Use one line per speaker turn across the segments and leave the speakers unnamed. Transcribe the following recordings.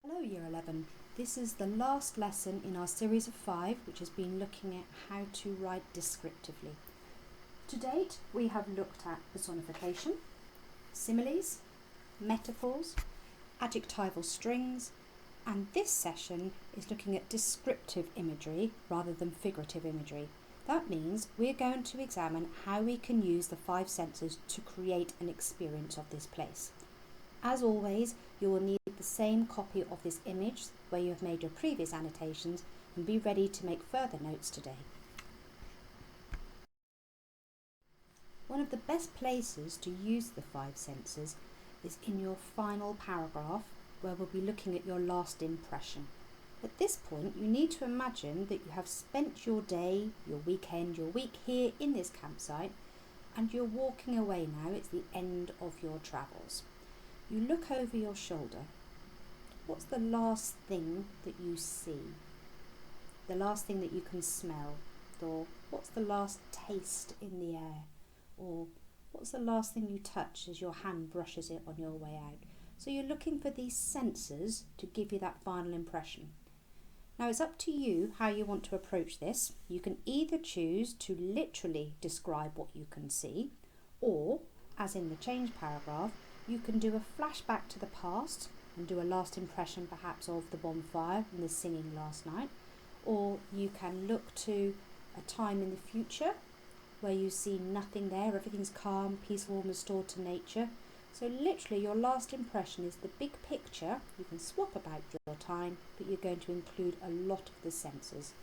Hello Year 11, this is the last lesson in our series of 5 which has been looking at how to write descriptively. To date we have looked at personification, similes, metaphors, adjectival strings, and this session is looking at descriptive imagery rather than figurative imagery. That means we're going to examine how we can use the 5 senses to create an experience of this place. As always, you will need the same copy of this image where you have made your previous annotations and be ready to make further notes today. One of the best places to use the 5 senses is in your final paragraph where we'll be looking at your last impression. At this point, you need to imagine that you have spent your day, your weekend, your week here in this campsite and you're walking away now. It's the end of your travels. You look over your shoulder. What's the last thing that you see? The last thing that you can smell? Or what's the last taste in the air? Or what's the last thing you touch as your hand brushes it on your way out? So you're looking for these senses to give you that final impression. Now it's up to you how you want to approach this. You can either choose to literally describe what you can see, or, as in the change paragraph, you can do a flashback to the past and do a last impression perhaps of the bonfire and the singing last night, or you can look to a time in the future where you see nothing there, everything's calm, peaceful and restored to nature. So literally your last impression is the big picture. You can swap about your time, but you're going to include a lot of the senses.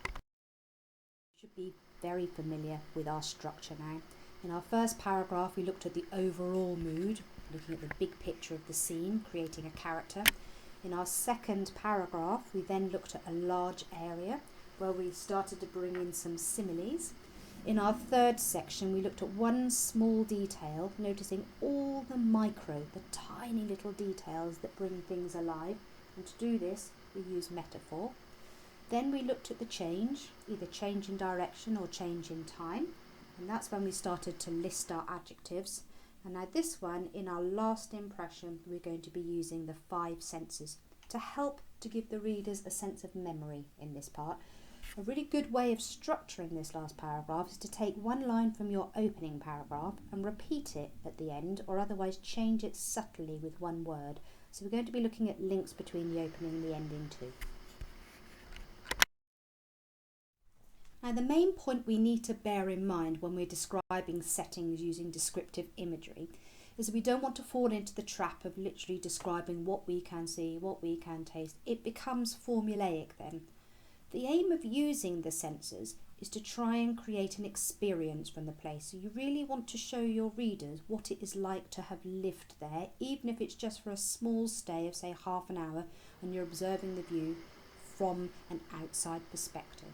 You should be very familiar with our structure now. In our first paragraph, we looked at the overall mood, looking at the big picture of the scene, creating a character. In our second paragraph, we then looked at a large area where we started to bring in some similes. In our third section, we looked at one small detail, noticing all the micro, the tiny little details that bring things alive. And to do this, we use metaphor. Then we looked at the change, either change in direction or change in time. And that's when we started to list our adjectives. And now this one, in our last impression, we're going to be using the 5 senses to help to give the readers a sense of memory in this part. A really good way of structuring this last paragraph is to take one line from your opening paragraph and repeat it at the end, or otherwise change it subtly with one word. So we're going to be looking at links between the opening and the ending too. Now the main point we need to bear in mind when we're describing settings using descriptive imagery is that we don't want to fall into the trap of literally describing what we can see, what we can taste. It becomes formulaic then. The aim of using the senses is to try and create an experience from the place. So you really want to show your readers what it is like to have lived there, even if it's just for a small stay of say half an hour and you're observing the view from an outside perspective.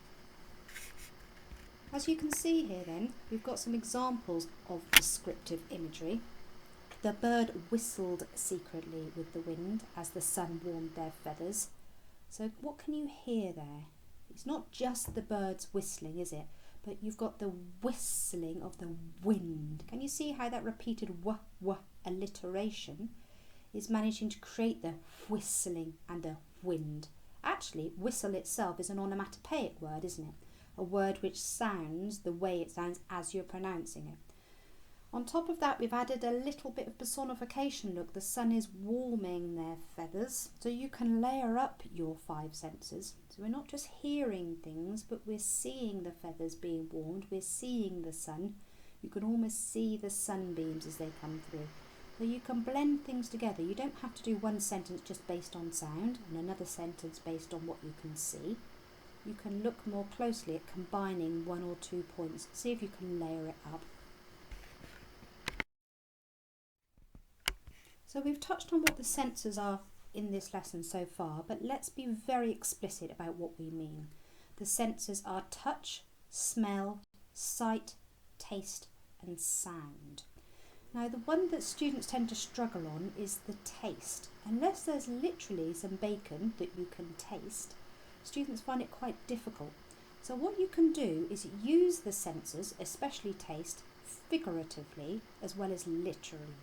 As you can see here then, we've got some examples of descriptive imagery. The bird whistled secretly with the wind as the sun warmed their feathers. So what can you hear there? It's not just the birds whistling, is it? But you've got the whistling of the wind. Can you see how that repeated wah wah alliteration is managing to create the whistling and the wind? Actually, whistle itself is an onomatopoeic word, isn't it? A word which sounds the way it sounds as you're pronouncing it. On top of that, we've added a little bit of personification. Look, the sun is warming their feathers, so you can layer up your 5 senses. So we're not just hearing things, but we're seeing the feathers being warmed, we're seeing the sun. You can almost see the sunbeams as they come through. So you can blend things together. You don't have to do one sentence just based on sound and another sentence based on what you can see. You can look more closely at combining 1 or 2 points. See if you can layer it up. So we've touched on what the senses are in this lesson so far, but let's be very explicit about what we mean. The senses are touch, smell, sight, taste and sound. Now the one that students tend to struggle on is the taste. Unless there's literally some bacon that you can taste, students find it quite difficult. So what you can do is use the senses, especially taste, figuratively as well as literally.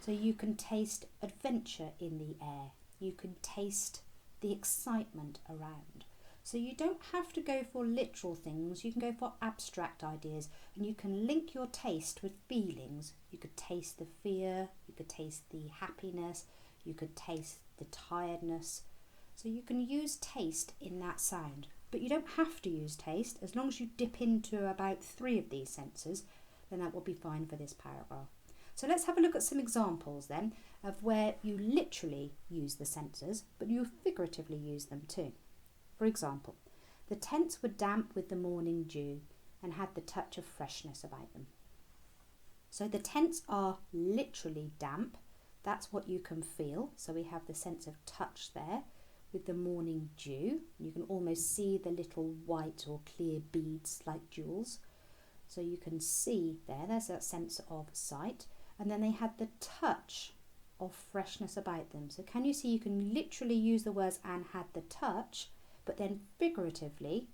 So you can taste adventure in the air, you can taste the excitement around. So you don't have to go for literal things, you can go for abstract ideas, and you can link your taste with feelings. You could taste the fear, you could taste the happiness, you could taste the tiredness. So you can use taste in that sound, but you don't have to use taste. As long as you dip into about 3 of these senses, then that will be fine for this paragraph. So let's have a look at some examples then of where you literally use the senses, but you figuratively use them too. For example, the tents were damp with the morning dew and had the touch of freshness about them. So the tents are literally damp. That's what you can feel. So we have the sense of touch there with the morning dew. You can almost see the little white or clear beads like jewels. So you can see there's that sense of sight. And then they had the touch of freshness about them. So can you see you can literally use the words and had the touch, but then figuratively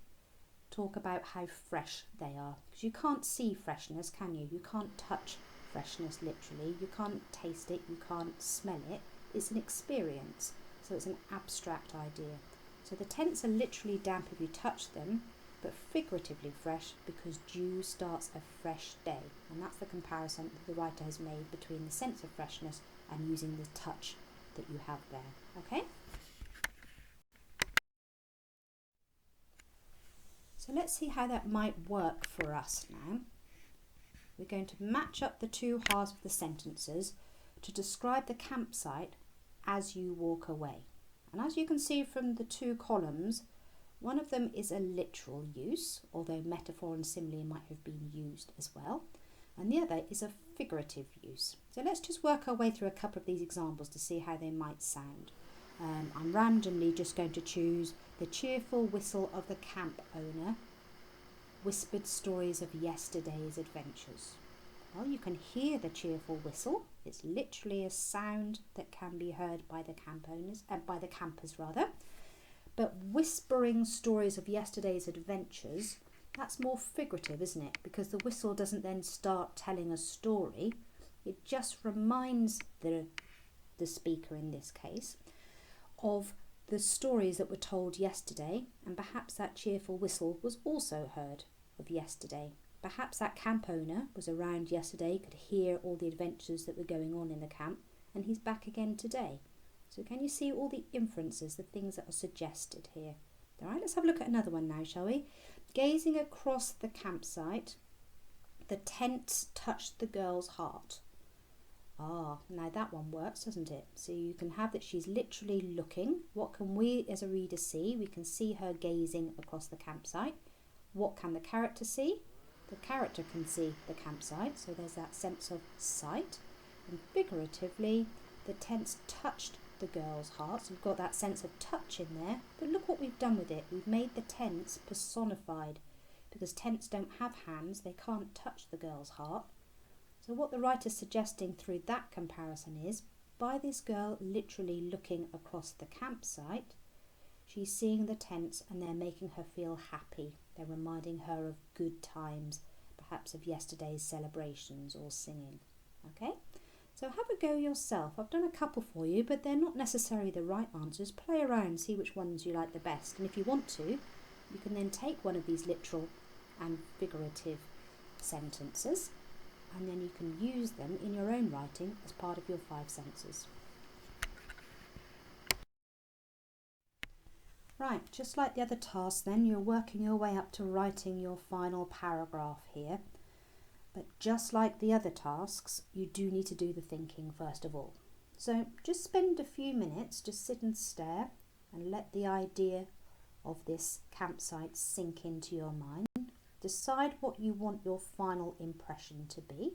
talk about how fresh they are. Because you can't see freshness, can you? You can't touch freshness literally. You can't taste it. You can't smell it. It's an experience. So it's an abstract idea. So the tents are literally damp if you touch them, but figuratively fresh because dew starts a fresh day. And that's the comparison that the writer has made between the sense of freshness and using the touch that you have there. Okay? So let's see how that might work for us now. We're going to match up the 2 halves of the sentences to describe the campsite as you walk away. And as you can see from the 2 columns, one of them is a literal use, although metaphor and simile might have been used as well. And the other is a figurative use. So let's just work our way through a couple of these examples to see how they might sound. I'm randomly just going to choose the cheerful whistle of the camp owner, whispered stories of yesterday's adventures. Well, you can hear the cheerful whistle. It's literally a sound that can be heard by the campers rather. But whispering stories of yesterday's adventures, that's more figurative, isn't it? Because the whistle doesn't then start telling a story. It just reminds the speaker in this case of the stories that were told yesterday, and perhaps that cheerful whistle was also heard of yesterday. Perhaps that camp owner was around yesterday, could hear all the adventures that were going on in the camp, and he's back again today. So can you see all the inferences, the things that are suggested here? All right, let's have a look at another one now, shall we? Gazing across the campsite, the tents touched the girl's heart. Ah, now that one works, doesn't it? So you can have that she's literally looking. What can we as a reader see? We can see her gazing across the campsite. What can the character see? The character can see the campsite, so there's that sense of sight. And figuratively, the tents touched the girl's heart. So we've got that sense of touch in there. But look what we've done with it. We've made the tents personified, because tents don't have hands. They can't touch the girl's heart. So what the writer's suggesting through that comparison is, by this girl literally looking across the campsite, she's seeing the tents and they're making her feel happy. They're reminding her of good times, perhaps of yesterday's celebrations or singing. Okay? So have a go yourself. I've done a couple for you, but they're not necessarily the right answers. Play around, see which ones you like the best. And if you want to, you can then take one of these literal and figurative sentences, and then you can use them in your own writing as part of your 5 senses. Right, just like the other tasks then, you're working your way up to writing your final paragraph here. But just like the other tasks, you do need to do the thinking first of all. So just spend a few minutes, just sit and stare and let the idea of this campsite sink into your mind. Decide what you want your final impression to be.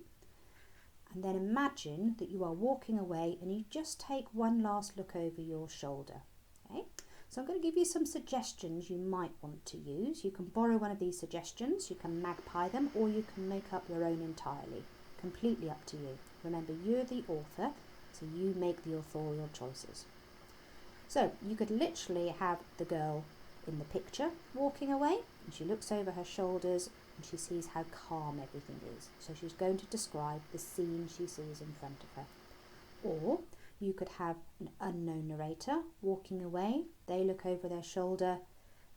And then imagine that you are walking away and you just take one last look over your shoulder. Okay? So I'm going to give you some suggestions you might want to use. You can borrow one of these suggestions, you can magpie them, or you can make up your own entirely. Completely up to you. Remember, you're the author, so you make the authorial choices. So you could literally have the girl in the picture walking away, and she looks over her shoulders and she sees how calm everything is. So she's going to describe the scene she sees in front of her. Or you could have an unknown narrator walking away. They look over their shoulder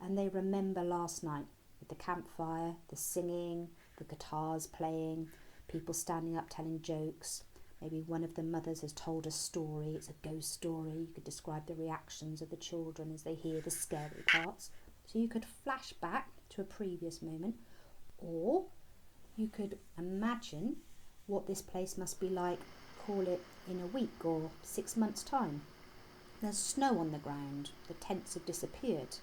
and they remember last night with the campfire, the singing, the guitars playing, people standing up telling jokes. Maybe one of the mothers has told a story, it's a ghost story. You could describe the reactions of the children as they hear the scary parts. So you could flash back to a previous moment, or you could imagine what this place must be like, call it in a week or 6 months' time. There's snow on the ground, the tents have disappeared.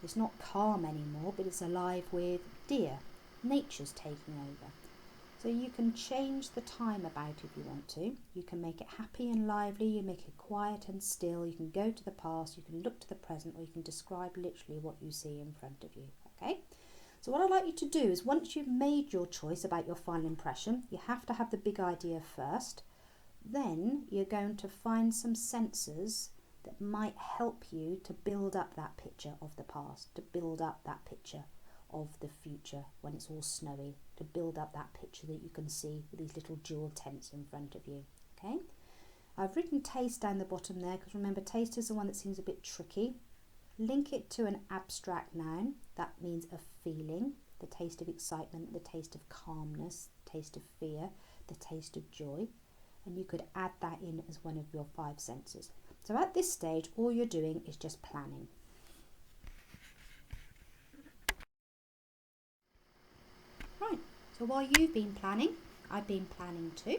It's not calm anymore, but it's alive with deer. Nature's taking over. So you can change the time about if you want to. You can make it happy and lively, you make it quiet and still, you can go to the past, you can look to the present, or you can describe literally what you see in front of you. Okay? So what I'd like you to do is, once you've made your choice about your final impression, you have to have the big idea first. Then you're going to find some sensors that might help you to build up that picture of the past, to build up that picture of the future when it's all snowy, to build up that picture that you can see with these little dual tents in front of you. Okay, I've written taste down the bottom there because remember, taste is the one that seems a bit tricky. Link it to an abstract noun. That means a feeling, the taste of excitement, the taste of calmness, the taste of fear, the taste of joy, and you could add that in as one of your 5 senses. So at this stage, all you're doing is just planning. Right, so while you've been planning, I've been planning too.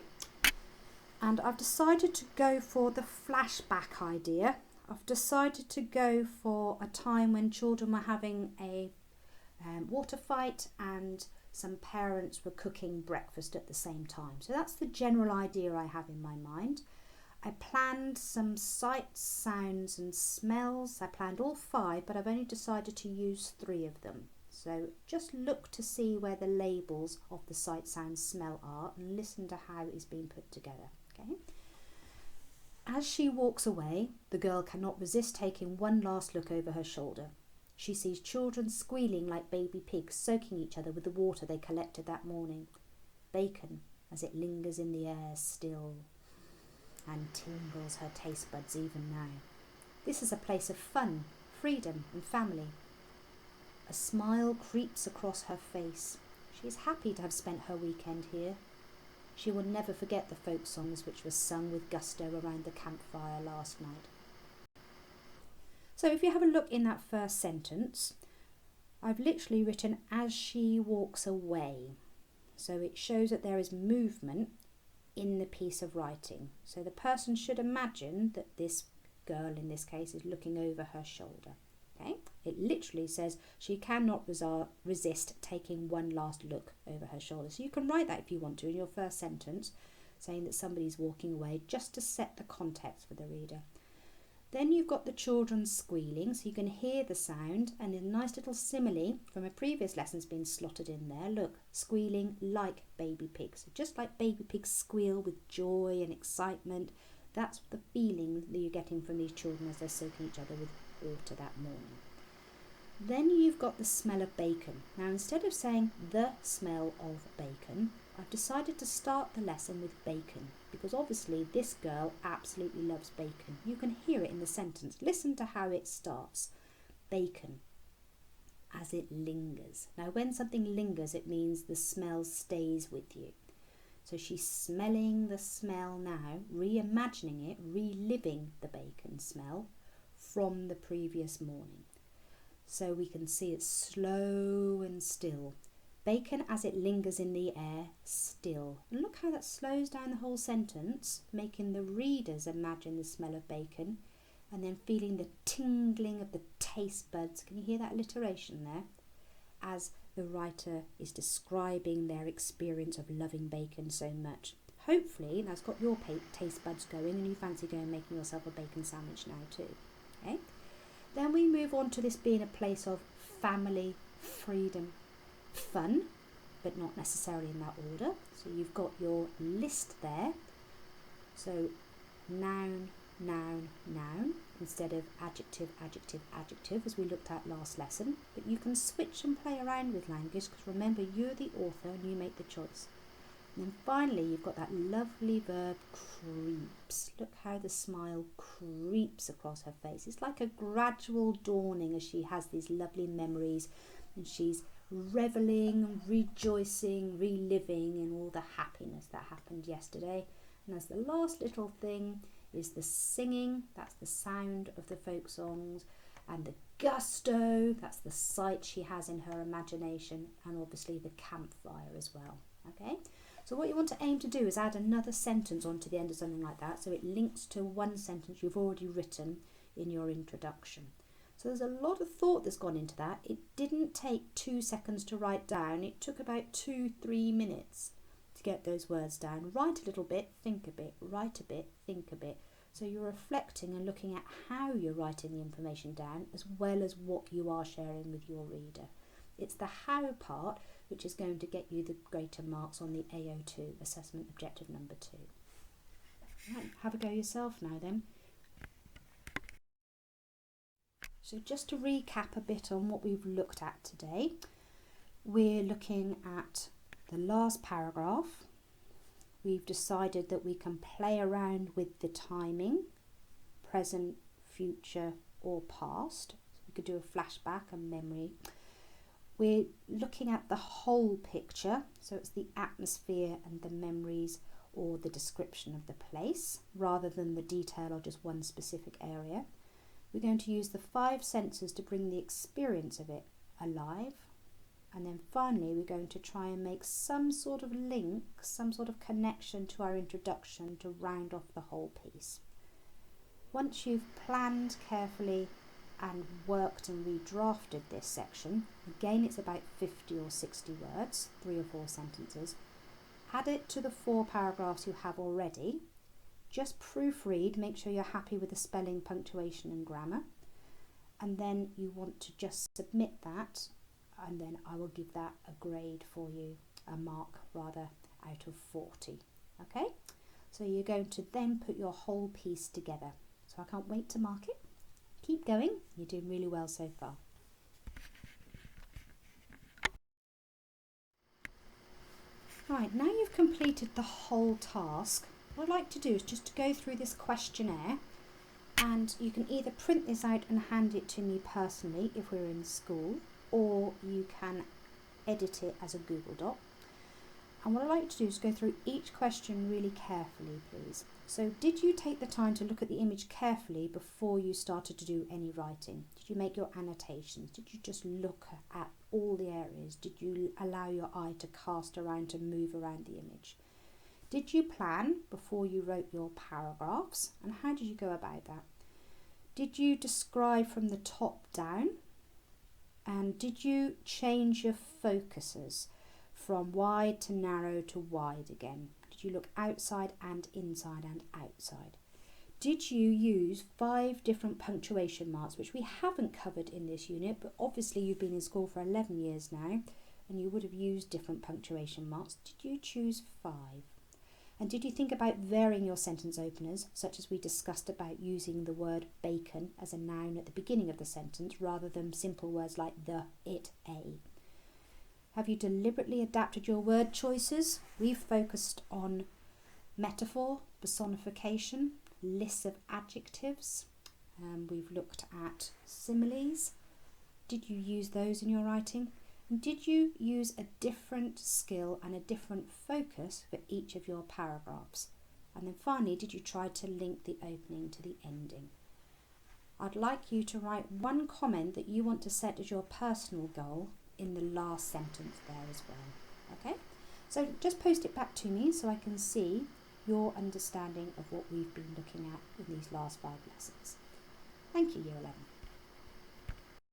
And I've decided to go for the flashback idea. I've decided to go for a time when children were having a water fight and some parents were cooking breakfast at the same time. So that's the general idea I have in my mind. I planned some sights, sounds and smells. I planned all 5, but I've only decided to use 3 of them. So just look to see where the labels of the sight, sound, smell are and listen to how it's been put together. Okay. As she walks away, the girl cannot resist taking one last look over her shoulder. She sees children squealing like baby pigs, soaking each other with the water they collected that morning. Bacon, as it lingers in the air still, and tingles her taste buds even now. This is a place of fun, freedom and family. A smile creeps across her face. She is happy to have spent her weekend here. She will never forget the folk songs which were sung with gusto around the campfire last night. So if you have a look in that first sentence, I've literally written as she walks away. So it shows that there is movement in the piece of writing. So the person should imagine that this girl in this case is looking over her shoulder. Okay? It literally says she cannot resist taking one last look over her shoulder. So you can write that if you want to in your first sentence, saying that somebody's walking away, just to set the context for the reader. Then you've got the children squealing, so you can hear the sound, and a nice little simile from a previous lesson's been slotted in there. Look, squealing like baby pigs. Just like baby pigs squeal with joy and excitement, that's the feeling that you're getting from these children as they're soaking each other with water that morning. Then you've got the smell of bacon. Now instead of saying the smell of bacon, I've decided to start the lesson with bacon, because obviously this girl absolutely loves bacon. You can hear it in the sentence. Listen to how it starts. Bacon, as it lingers. Now when something lingers, it means the smell stays with you. So she's smelling the smell now, reimagining it, reliving the bacon smell from the previous morning. So we can see it's slow and still. Bacon as it lingers in the air, still. And look how that slows down the whole sentence, making the readers imagine the smell of bacon and then feeling the tingling of the taste buds. Can you hear that alliteration there? As the writer is describing their experience of loving bacon so much. Hopefully that's got your taste buds going and you fancy going and making yourself a bacon sandwich now too. Okay? Then we move on to this being a place of family, freedom, fun, but not necessarily in that order. So you've got your list there. So noun, noun, noun, instead of adjective, adjective, adjective, as we looked at last lesson. But you can switch and play around with language, because remember, you're the author and you make the choice. And then finally, you've got that lovely verb creeps. Look how the smile creeps across her face. It's like a gradual dawning as she has these lovely memories and she's reveling, rejoicing, reliving in all the happiness that happened yesterday. And as the last little thing is the singing, that's the sound of the folk songs, and the gusto, that's the sight she has in her imagination, and obviously the campfire as well. Okay, so what you want to aim to do is add another sentence onto the end of something like that, so it links to one sentence you've already written in your introduction. So there's a lot of thought that's gone into that. It didn't take 2 seconds to write down. It took about 2-3 minutes to get those words down. Write a little bit, think a bit, write a bit, think a bit. So you're reflecting and looking at how you're writing the information down as well as what you are sharing with your reader. It's the how part which is going to get you the greater marks on the AO2, assessment objective number 2. Right, have a go yourself now then. So just to recap a bit on what we've looked at today, we're looking at the last paragraph. We've decided that we can play around with the timing, present, future or past. So we could do a flashback and memory. We're looking at the whole picture, so it's the atmosphere and the memories or the description of the place rather than the detail of just one specific area. We're going to use the 5 senses to bring the experience of it alive. And then finally, we're going to try and make some sort of link, some sort of connection to our introduction to round off the whole piece. Once you've planned carefully and worked and redrafted this section, again it's about 50 or 60 words, 3 or 4 sentences, add it to the 4 paragraphs you have already. Just proofread, make sure you're happy with the spelling, punctuation and grammar, and then you want to just submit that, and then I will give that a grade for you, a mark rather, out of 40. Okay, so you're going to then put your whole piece together. So I can't wait to mark it. Keep going, you're doing really well so far. Right, now you've completed the whole task, what I'd like to do is just to go through this questionnaire, and you can either print this out and hand it to me personally if we're in school, or you can edit it as a Google Doc. And what I'd like to do is go through each question really carefully, please. So did you take the time to look at the image carefully before you started to do any writing? Did you make your annotations? Did you just look at all the areas? Did you allow your eye to cast around, to move around the image? Did you plan before you wrote your paragraphs? And how did you go about that? Did you describe from the top down? And did you change your focuses from wide to narrow to wide again? Did you look outside and inside and outside? Did you use 5 different punctuation marks, which we haven't covered in this unit, but obviously you've been in school for 11 years now and you would have used different punctuation marks. Did you choose 5? And did you think about varying your sentence openers, such as we discussed about using the word bacon as a noun at the beginning of the sentence rather than simple words like the, it, a? Have you deliberately adapted your word choices? We've focused on metaphor, personification, lists of adjectives. We've looked at similes. Did you use those in your writing? And did you use a different skill and a different focus for each of your paragraphs? And then finally, did you try to link the opening to the ending? I'd like you to write one comment that you want to set as your personal goal in the last sentence there as well. Okay, so just post it back to me so I can see your understanding of what we've been looking at in these last 5 lessons. Thank you, Year 11.